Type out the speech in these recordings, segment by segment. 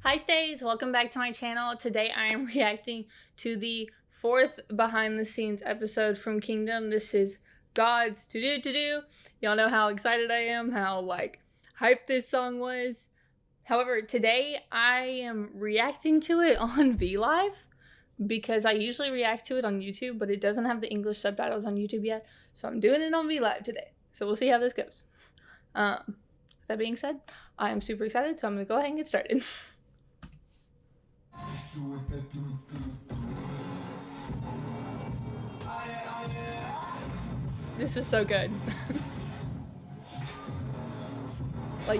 Hi Stays, welcome back to my channel. Today I am reacting to the 4th behind the scenes episode from Kingdom. This is God's Ddu-du. Y'all know how excited I am, how hype this song was. However, today I am reacting to it on VLive because I usually react to it on YouTube, but it doesn't have the English subtitles on YouTube yet. So I'm doing it on VLive today. So we'll see how this goes. With that being said, I am super excited, so I'm gonna go ahead and get started. This is so good.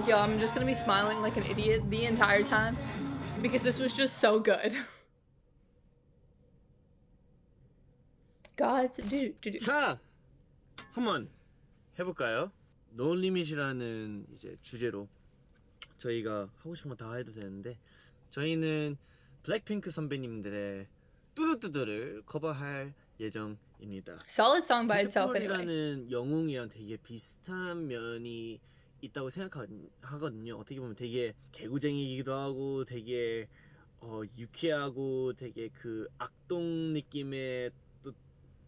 Yo, I'm just gonna be smiling like an idiot the entire time because this was just so good. God's Ddu-du. 자, 한번 해볼까요? No Limit이라는 이제 주제로 저희가 하고 싶은 거 다 해도 되는데 저희는 블랙핑크 선배님들의 뚜두뚜두를 커버할 예정입니다. Solid song by itself anyway. 라는 영웅이랑 되게 비슷한 면이 있다고 생각하거든요. 어떻게 보면 되게 개구쟁이기도 하고 되게 유쾌하고 되게 그 악동 느낌의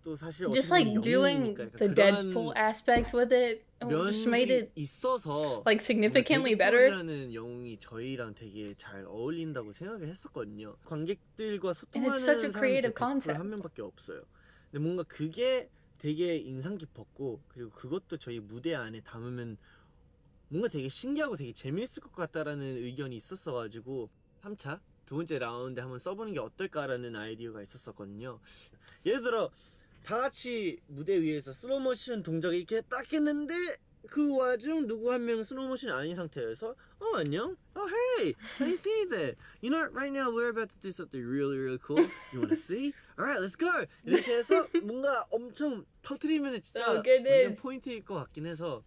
또 사실 just doing the Deadpool aspect with it just made it 있어서 significantly better. 라는 영웅이 저희랑 되게 잘 어울린다고 생각을 했었거든요. 관객들과 소통하는 사람이 한 명밖에 없어요. 근데 뭔가 그게 되게 인상 깊었고 그리고 그것도 저희 무대 안에 담으면 뭔가 되게 신기하고 되게 재미있을 것 같다라는 의견이 있었어가지고 3차 두 번째 라운드에 한번 써보는 게 어떨까라는 아이디어가 있었거든요. 예를 들어 다 같이 무대 위에서 슬로모션 동작을 이렇게 딱 했는데 그 와중 누구 한 명은 슬로모션이 아닌 상태에서 안녕? Hey! Can you see that? You know, right now we're about to do something really cool. You wanna see? Alright, let's go! 이렇게 해서 뭔가 엄청 터트리면 진짜 완전 포인트일 것 같긴 해서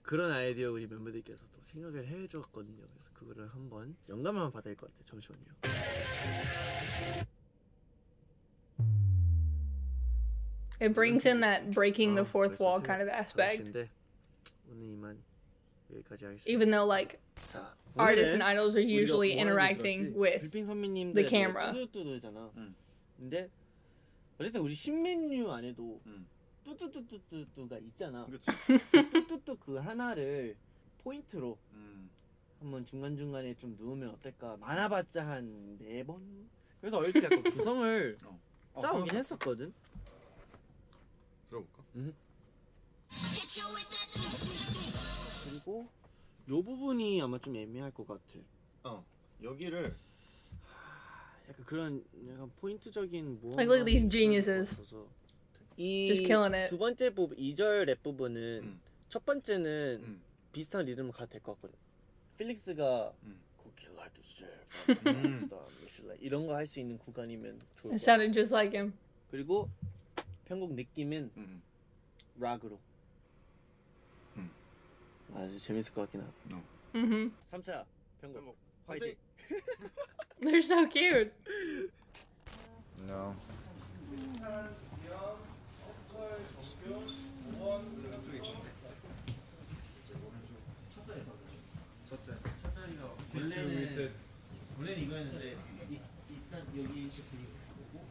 그런 아이디어 우리 멤버들께서 또 생각을 해줬거든요. 그래서 그거를 한번 영감을 한번 받아야 할 것 같아요. 잠시만요. It brings in that breaking the fourth wall kind of aspect. Even though artists and idols are usually interacting with the camera. 근데 어쨌든 우리 신메뉴 안에도 뚜두뚜두뚜가 있잖아. 뚜뚜뚜 그 하나를 포인트로 한번 중간중간에 좀 넣으면 어떨까? 많아봤자 한 4번? 그래서 어릴 때 약간 구성을 짜오긴 했었거든. 들어볼까? 그리고 요 부분이 아마 좀 애매할 것 같아. 여기를 약간 그런 약간 포인트적인 뭐 Look at these geniuses. Just killing it. 두 번째 부분 2절 랩 부분은 첫 번째는 비슷한 리듬을 가도 될 것 같거든. 필릭스가 Cookie like the chef 이런 거 할 수 있는 구간이면 좋을 것 같아. It sounded just like him. 그리고 편곡 느낌은 락으로 아주 재밌을 것 같긴 하고. 3차 편곡 화이팅! They're so cute. No. 원래는 이거였는데 일단 여기 이렇게 보고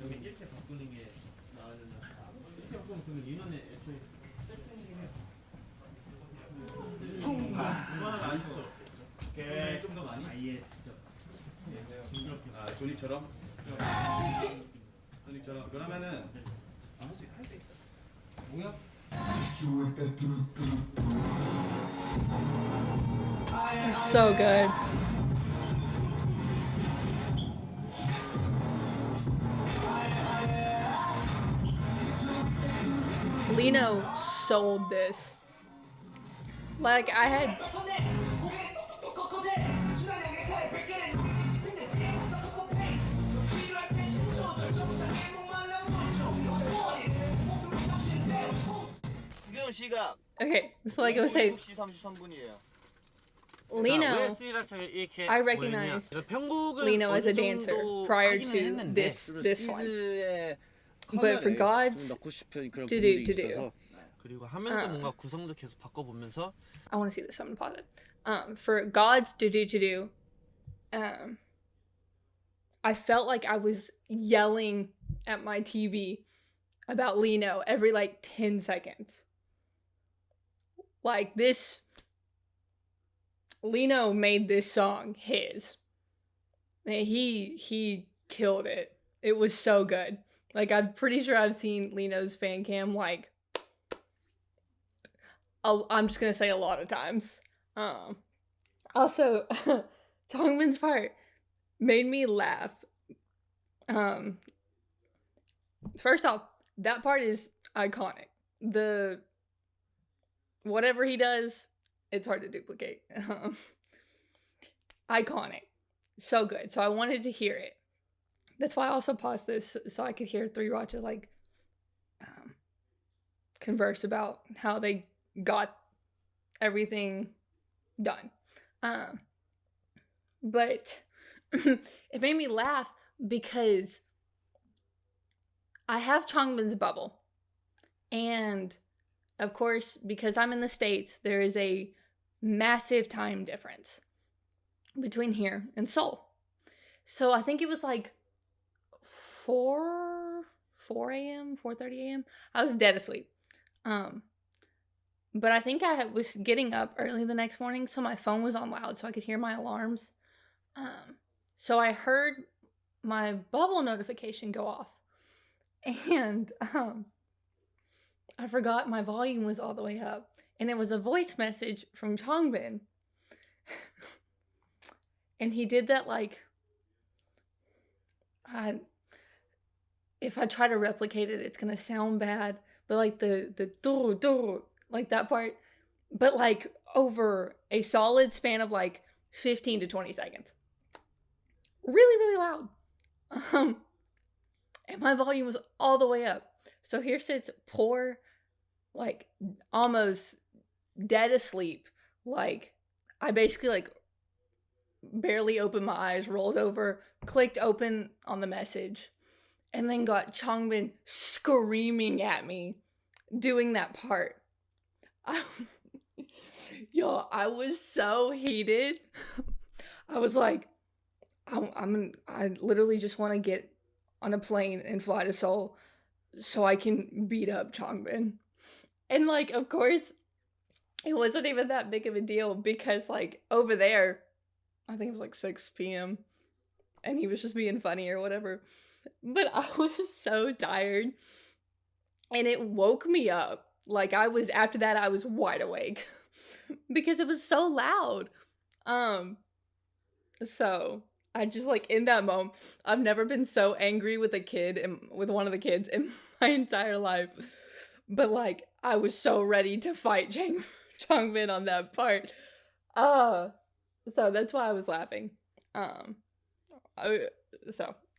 여기 이렇게 바꾸는 게 나으려나 이렇게 바꾸면 그러면 인원에 애초에 섹션이긴 해. 그만 안 써. 오케이. 좀 더 많이? 아예 직접. 아 조닉처럼? 조닉처럼. 그러면은 할 수 있어. 뭐야? It's so good. Lino sold this. I had 시각. okay, so I was saying, 7시 33분이에요. Lino, I recognize Lino as a dancer prior to this one. But for God's Ddu-du. 그리고 하면서 뭔가 구성도 계속 바꿔보면서 I want to see this. I'm gonna pause it. For God's Ddu-du, I felt like I was yelling at my TV about Lino every like 10 seconds. Like Lino made this song his. And he killed it. It was so good. Like, I'm pretty sure I've seen Lino's fan cam, like, I'm just gonna say a lot of times. Also, Chongbin's part made me laugh. First off, that part is iconic. Whatever he does, it's hard to duplicate. Iconic. So good. So I wanted to hear it. That's why I also paused this, so I could hear Three Racha like converse about how they got everything done. But it made me laugh because I have Chongbin's bubble. And of course, because I'm in the States, there is a massive time difference between here and Seoul. So I think it was like 4 a.m., 4:30 a.m. I was dead asleep. But I think I was getting up early the next morning, so my phone was on loud so I could hear my alarms. So I heard my bubble notification go off. And I forgot my volume was all the way up. And it was a voice message from Chongbin. And he did that like... if I try to replicate it, it's gonna sound bad. But like the Ddu-du, like that part. But like over a solid span of like 15 to 20 seconds. Really, really loud. And my volume was all the way up. So here sits poor, like almost dead asleep. Like I basically like barely opened my eyes, rolled over, clicked open on the message, and then got Chongbin screaming at me doing that part. Yo, I was so heated. I was like, I literally just want to get on a plane and fly to Seoul so I can beat up Chongbin. And like, of course, it wasn't even that big of a deal because like over there, I think it was like 6 p.m. and he was just being funny or whatever. But I was so tired and it woke me up. Like after that, I was wide awake because it was so loud. So I just like in that moment, I've never been so angry with a kid and with one of the kids in my entire life. But like I was so ready to fight Chongbin on that part. So that's why I was laughing. So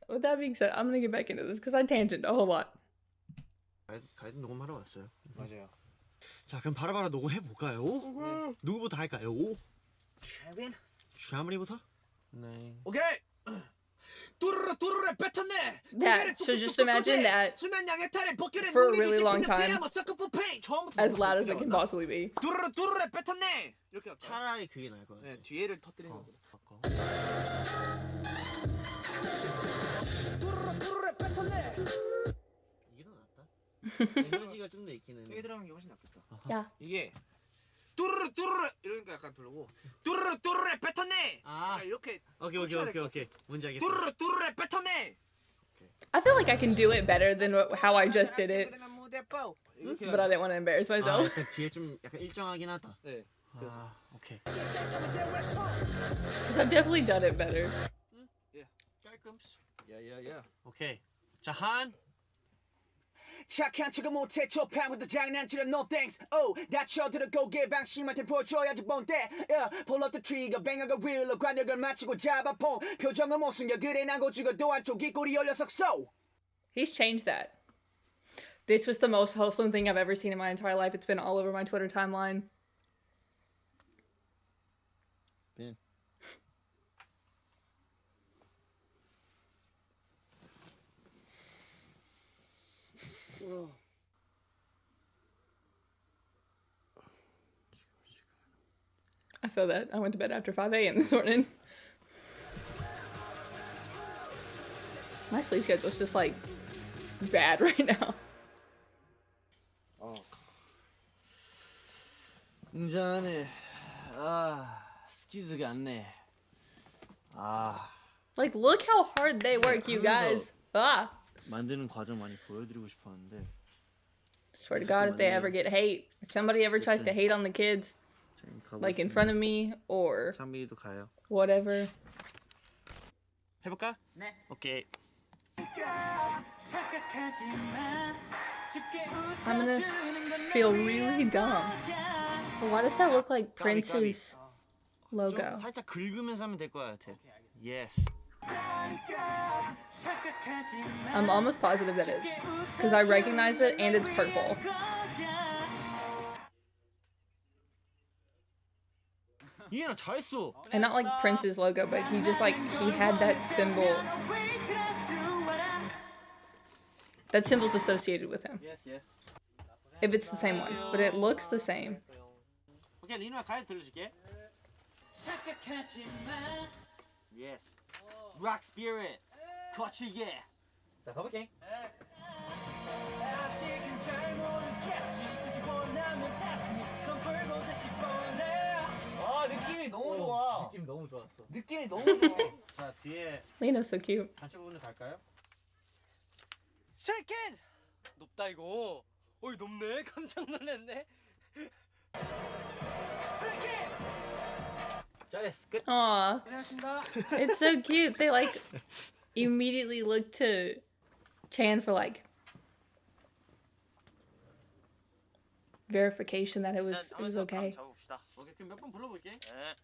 with that being said, I'm gonna get back into this because I tangent a whole lot. 가이드 녹음하러 왔어요. 맞아요. 자, 그럼 바로바로 녹음해 볼까요? 누구부터 할까요? 샤머니부터? 네. 오케이. 뚜루루 뱉었네. Yeah, so just imagine that for a really long time, as loud as it can possibly be. 뚜루루 뱉었네. 이렇게 할까요? 차라리 그게 나을 것 같아. 네, 뒤에를 터뜨리는 것보다. 뚜루루 뱉었네. 이게 더 낫다. 에너지가 좀 더 있기는. 세게 들어가는 게 훨씬 낫겠다. 야. 이게 뚜루루 이러니까 약간 별로고 뚜루루 뱉었네. 아, 이렇게. 오케이. 뭔지 알겠어. 뚜루루 뱉었네. I feel like I can do it better than how I just did it, but I didn't want to embarrass 아, myself. 약간 뒤에 좀 약간 일정하긴 하다. 네. 그래서. 아, 오케이. Because I've definitely done it better. 예. 깔끔스. 야야야. 오케이. 자, 한. 착한 척을 못해 초판부터 장난치려 no thanks 다쳐들어 개방심한테 보여줘야지 본때 pull up the trigger 뱅어가 윌로 관역을 마치고 잡아폰 표정은 못 숨겨 그래 난 고치고도 한쪽이 꼬리 열려서 so He's changed that. This was the most wholesome thing I've ever seen in my entire life. It's been all over my Twitter timeline. 빈. I feel that. I went to bed after 5 a.m. this morning. My sleep schedule is just like bad right now. 운전을 스키즈가 않네. Like, look how hard they work, you guys. 만드는 과정 많이 보여드리고 싶었는데. Swear to God, if they ever get hate, if somebody ever tries to hate on the kids, like in front of me or 장미도 가요. whatever. 해볼까? 네. 오케이. I'm gonna feel really dumb. But why does that look like Prince's logo? 좀 살짝 긁으면서 하면 될 것 같아. Yes. I'm almost positive that is. Because I recognize it and it's purple. 이해나 잘했어. And not like Prince's logo, but he just like, he had that symbol. That symbol's associated with him. Yes, yes. If it's the same one. But it looks the same. 오케이, 리누야 가이드 들려줄게. Yes. Rock spirit. 거칠게. 자, 가볼게. 느낌이 너무 좋아. 느낌 너무 좋았어. 느낌이 너무 좋아. 자, 뒤에 Lena's so cute. 단체 부분을 갈까요? 쉐이키즈! 높다 이거. 어이 높네. 깜짝 놀랐네. 잘했어. 끝. Aw. 고생하셨습니다. It's so cute. They like immediately look to Chan for like verification that it was okay. 잡읍시다. 오케이, 그럼 몇 번 불러볼게. 네.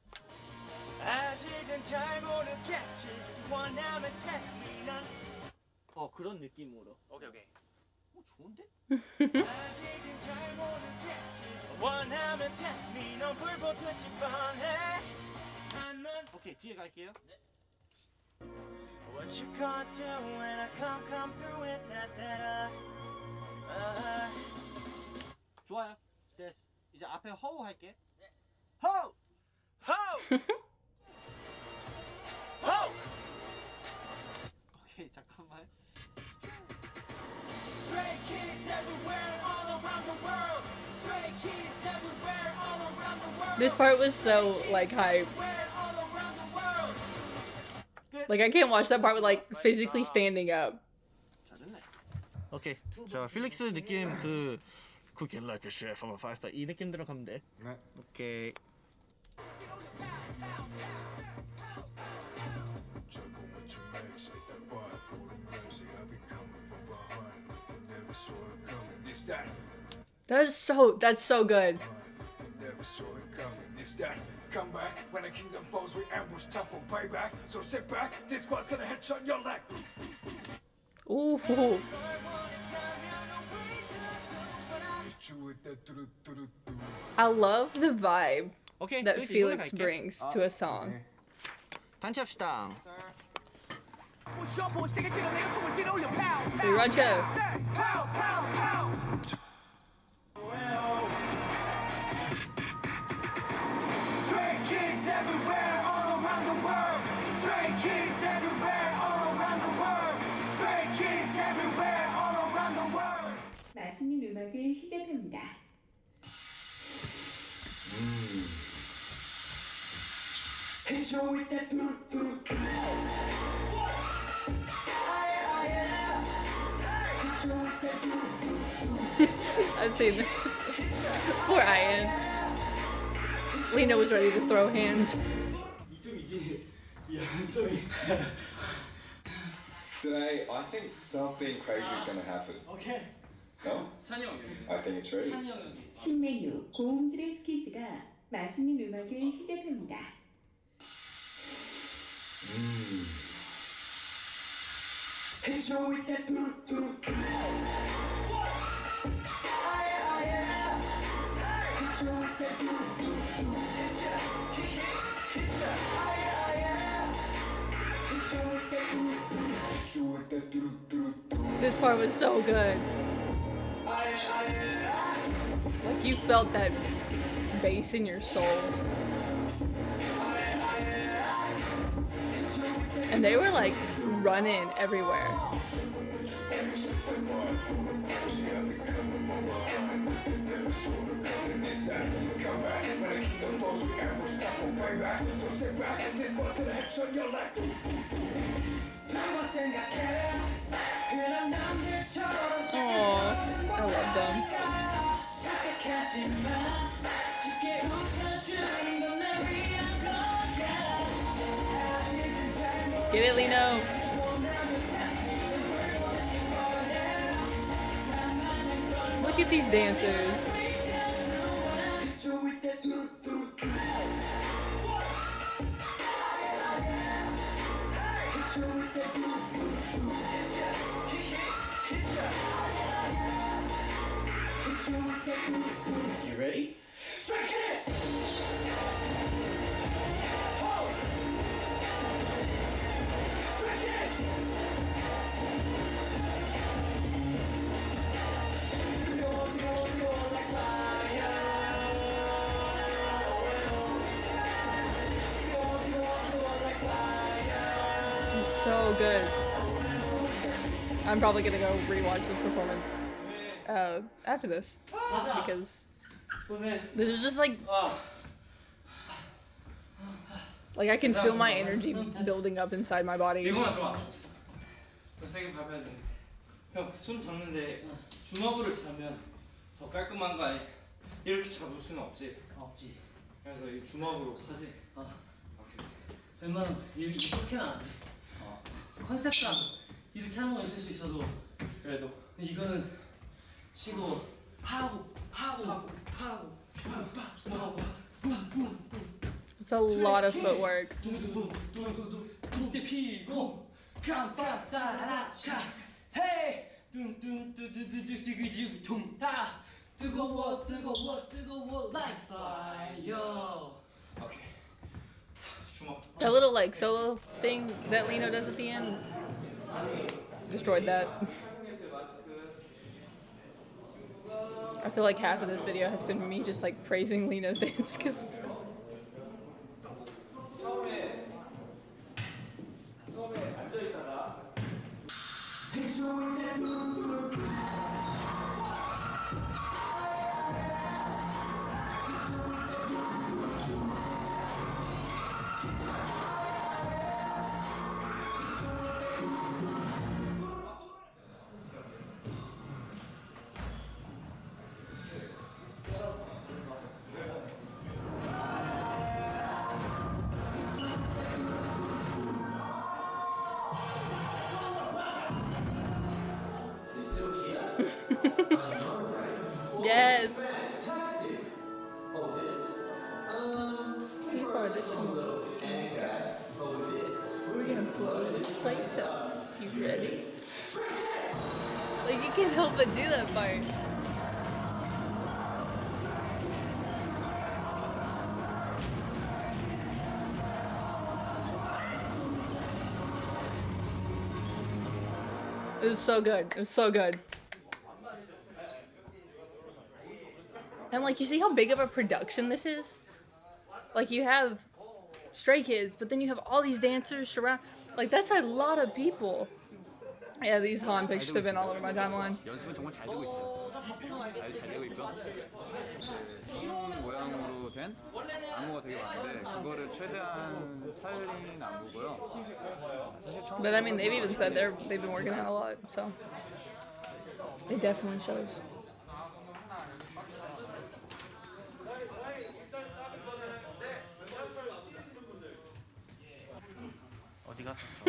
아직은 잘 모르겠지. 원하면 test me 난. 그런 느낌으로. 오케이. 좋은데? 아직은 잘 모르겠지. 원하면 test me 넌 불붙으시 뻔해. 오케이, 뒤에 갈게요. What you gonna do when I come through with that 좋아요. 됐어. 이제 앞에 호우 할게. 호우! Ho! Ho! 오케이, 잠깐만. Stray kids everywhere all around the world. Stray kids everywhere all around the world. This part was so like hype. All around the world. Like I can't watch that part with like physically standing up. 잘했네. 오케이. 자, 필릭스 느낌 Cooking like a chef, I'm a 5-star. 이 느낌대로 가면 돼. 네. 오케이. That's so good. Come back when the kingdom falls, we ambush temple payback. So sit back, this squad's gonna headshot your leg. Ooh. I love the vibe 오케이. that 그래서 이걸로 Felix 갈게. brings to a song. 단체 합시다. Sriracha. Stray kids everywhere all around the world. Stray kids everywhere all around the world. Stray kids everywhere all around the world. 맛있는 음악을 시작합니다. I've seen this. Poor Ian. Lena was ready to throw hands. Today, I think something crazy is gonna happen. 오케이. No? I think it's ready. 신메뉴 고음질의 스키즈가 맛있는 음악을 시작합니다. This part was so good. Like you felt that bass in your soul. And they were like running everywhere. Oh, I love them. Get it, Lino. Look at these dancers. You ready? So good. I'm probably gonna go rewatch this performance after this because this is just like I can feel my energy building up inside my body. 이거만 좀 아쉬웠어. 더 세게 밟아야 돼. 형, 손 잡는데 주먹으로 잡으면 더 깔끔한 거 아니? 이렇게 잡을 수는 없지. 없지. 그래서 이 주먹으로 하지. 오케이. 웬만하면 이렇게는 안 하지. 컨셉상 이렇게 하는 건 있을 수 있어도 그래도 이거는 치고 파고. It's a lot of footwork. 이때 피고 깜빡따라차 헤이 뚱뚱뚜두두두두두두 tum다 뜨거워 like fire. 오케이. 주먹. That little like solo thing that Lino does at the end destroyed that. I feel like half of this video has been me just like praising Lino's dance skills. Yes. People are this from we're gonna blow this place up. You ready? Like you can't help but do that part. It was so good. It was so good. And like, you see how big of a production this is? Like, you have Stray Kids, but then you have all these dancers surround. Like, that's a lot of people. Yeah, these Han pictures have been all over my timeline. 연습은 정말 잘 되고 있어요. 아주 잘 되고 있고 흰 모양으로 된 안무가 되게 많은데 그거를 최대한 살린 안무고요. 사실 처음 But I mean, they've even said they've been working on a lot, so it definitely shows. 어디 갔었어?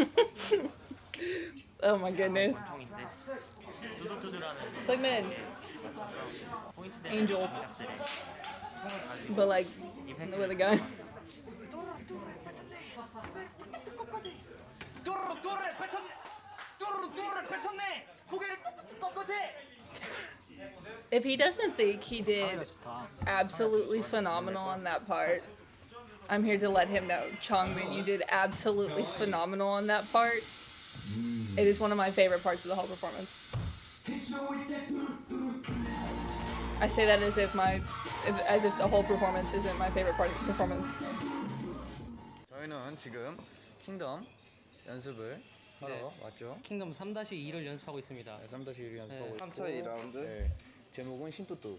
Oh my goodness. 뚜두뚜두라는 Segment. 포인트 Angel. 작들의 통을 가지고 But like, with a gun. If he doesn't think he did absolutely phenomenal on that part, I'm here to let him know. Chongmin, you did absolutely phenomenal on that part. It is one of my favorite parts of the whole performance. I say that as if the whole performance isn't my favorite part of the performance. 저희는 지금 킹덤 연습을 하러 왔죠. 킹덤 3-2를 연습하고 있습니다. 3-1 연습하고 있고 3차 2라운드. 네. 제목은 신뚜뚜.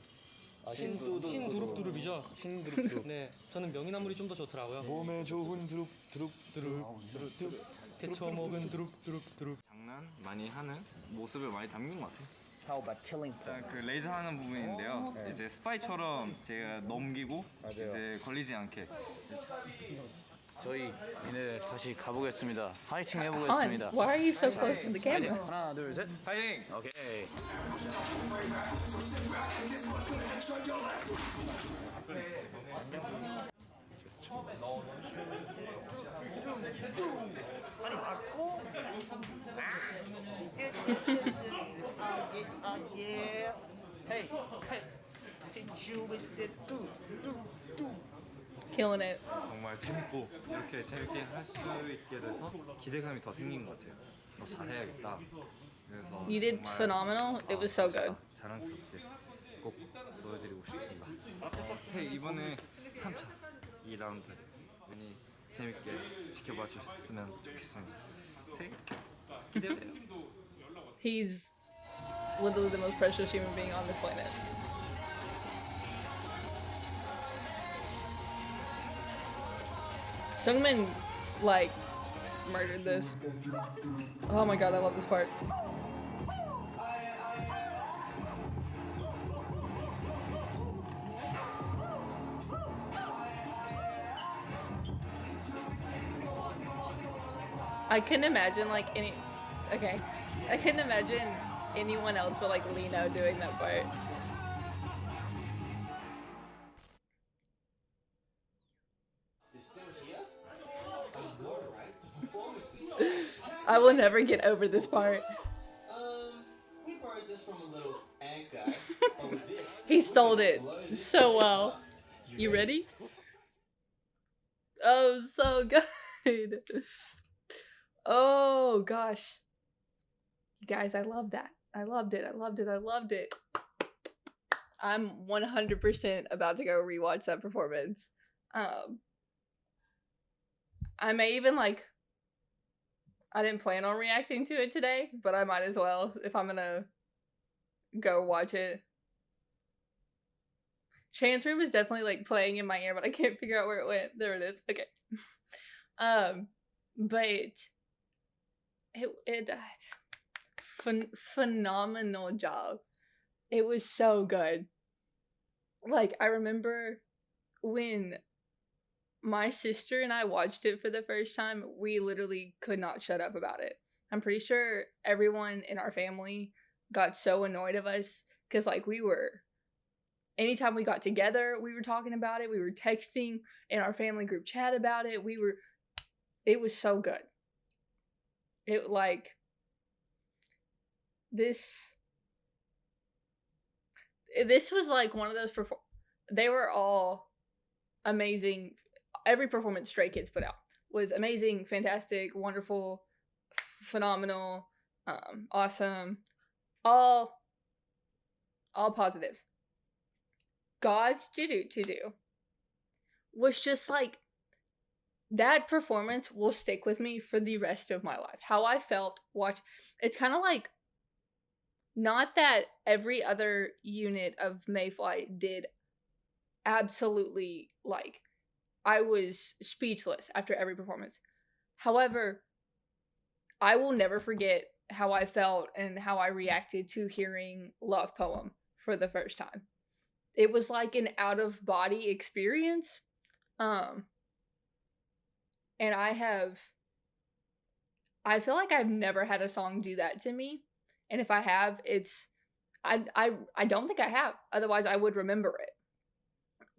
신두루두루비죠. 신두루두루. 네, 저는 명이나물이 좀 더 좋더라고요. 몸에 좋은 두릅두릅두릅 데쳐 먹은 두릅두릅두릅. 장난 많이 하는 모습을 많이 담긴 것 같아요. How about killing? 그 레이저 하는 부분인데요. 이제 스파이처럼 제가 넘기고 이제 걸리지 않게. 저희 이제 다시 가보겠습니다. 파이팅 Han, 해보겠습니다. why are you so close to the 파이팅. camera? 하나, 둘, 셋. 파이팅! 오케이. Killing it. 정말 재밌고 이렇게 재밌게 할 수 있게 돼서 기대감이 더 생긴 것 같아요. 더 잘해야겠다. 그래서 You did 정말 phenomenal. It was so good. 자랑스럽게 꼭 보여드리고 싶습니다. 스테이 이번에 3차 2라운드 많이 재밌게 지켜봐 주셨으면 좋겠습니다. 스테이 기대돼요. He's literally the most precious human being on this planet. Sungmin, like, murdered this. Oh my god, I love this part. I couldn't imagine, like, I couldn't imagine anyone else but, like, Lino doing that part. I will never get over this part. We borrowed this from a little ant guy. Oh, this. He stole it so well. You ready? Oh, so good. Oh gosh. You guys, I love that. I loved it. I loved it. I loved it. I'm 100% about to go rewatch that performance. I may even like, I didn't plan on reacting to it today, but I might as well if I'm gonna go watch it. Chan's room is definitely like playing in my ear, but I can't figure out where it went. There it is. Okay. But it phenomenal job. It was so good. Like, I remember when my sister and I watched it for the first time, we literally could not shut up about it. I'm pretty sure everyone in our family got so annoyed of us because, like, anytime we got together, we were talking about it. We were texting in our family group chat about it. It was so good. This was like one of those they were all amazing. Every performance Stray Kids put out was amazing, fantastic, wonderful, phenomenal, awesome, all positives. God's Ddu-du was just like, that performance will stick with me for the rest of my life. How I felt it's kind of like, not that every other unit of Mayfly did absolutely, like, I was speechless after every performance. However, I will never forget how I felt and how I reacted to hearing Love Poem for the first time. It was like an out-of-body experience. And I feel like I've never had a song do that to me. And if I have, I don't think I have. Otherwise, I would remember it.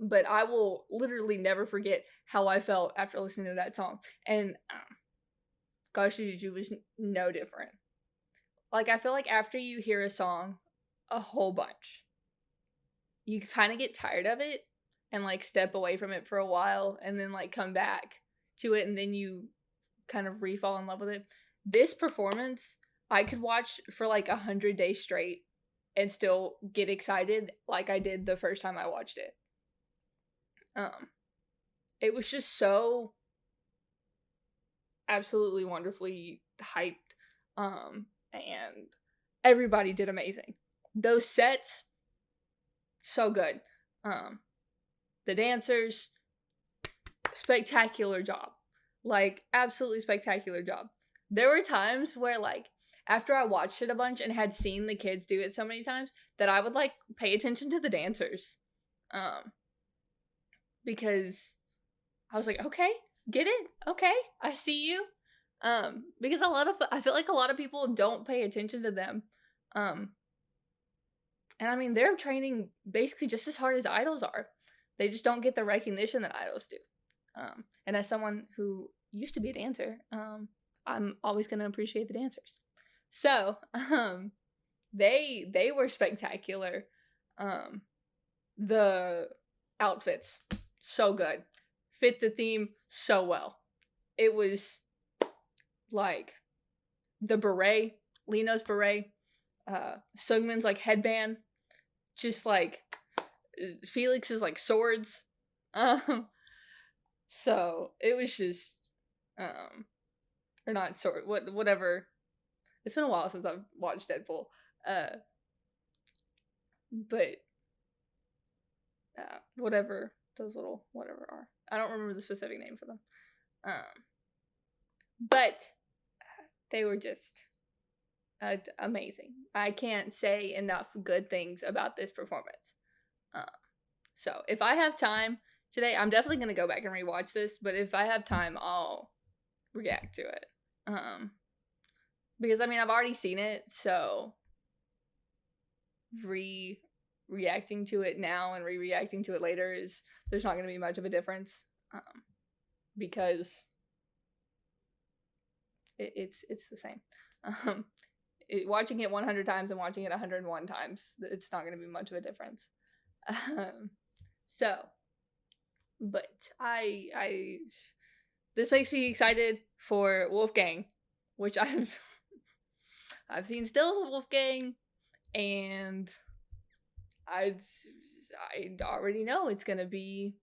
But I will literally never forget how I felt after listening to that song. And Gosh Ddu-du was no different. Like, I feel like after you hear a song a whole bunch, you kind of get tired of it and, like, step away from it for a while and then, like, come back to it and then you kind of re-fall in love with it. This performance, I could watch for, like, 100 days straight and still get excited like I did the first time I watched it. It was just so absolutely wonderfully hyped. And everybody did amazing. Those sets, so good. The dancers, spectacular job. Like, absolutely spectacular job. There were times where, like, after I watched it a bunch and had seen the kids do it so many times, that I would, like, pay attention to the dancers. Because I was like, okay, get it? Okay, I see you. Because I feel like a lot of people don't pay attention to them. And I mean, they're training basically just as hard as idols are. They just don't get the recognition that idols do. And as someone who used to be a dancer, I'm always going to appreciate the dancers. So, they were spectacular. The outfits, so good. Fit the theme so well. It was like the beret, Lino's beret, Sungmin's like headband, just like Felix's like swords. So it was just or not sword, whatever. It's been a while since I've watched Deadpool. But whatever those little whatever are. I don't remember the specific name for them. But they were just amazing. I can't say enough good things about this performance. So if I have time today, I'm definitely going to go back and rewatch this, but if I have time, I'll react to it. Because I mean, I've already seen it, so reacting to it now and reacting to it later there's not going to be much of a difference. Because it's the same. Watching it 100 times and watching it 101 times, it's not going to be much of a difference. But this makes me excited for Wolfgang, which I've seen stills of Wolfgang, and I already know it's going to be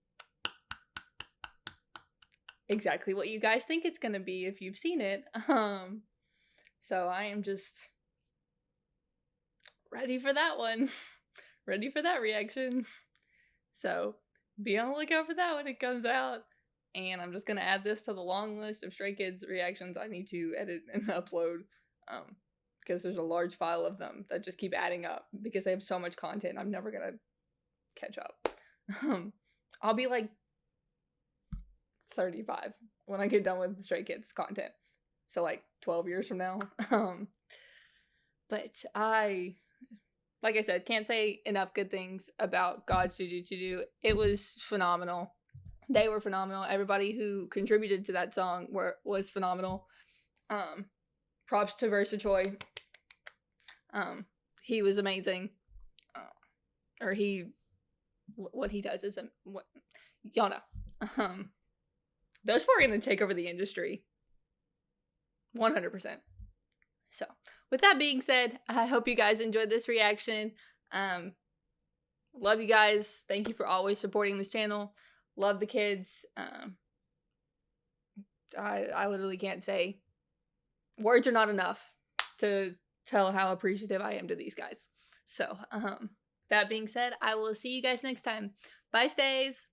exactly what you guys think it's going to be if you've seen it. So I am just ready for that one. Ready for that reaction. So be on the lookout for that when it comes out. And I'm just going to add this to the long list of Stray Kids reactions I need to edit and upload. Because there's a large file of them that just keep adding up. Because they have so much content, I'm never going to catch up. I'll be like 35 when I get done with the Stray Kids content. So like 12 years from now. But like I said, can't say enough good things about God's Ddu-du. It was phenomenal. They were phenomenal. Everybody who contributed to that song was phenomenal. Props to Versachoy. He was amazing. What he does is y'all know. Those four are going to take over the industry. 100%. So, with that being said, I hope you guys enjoyed this reaction. Love you guys. Thank you for always supporting this channel. Love the kids. I literally can't say. Words are not enough to tell how appreciative I am to these guys. So, that being said, I will see you guys next time. Bye, stays!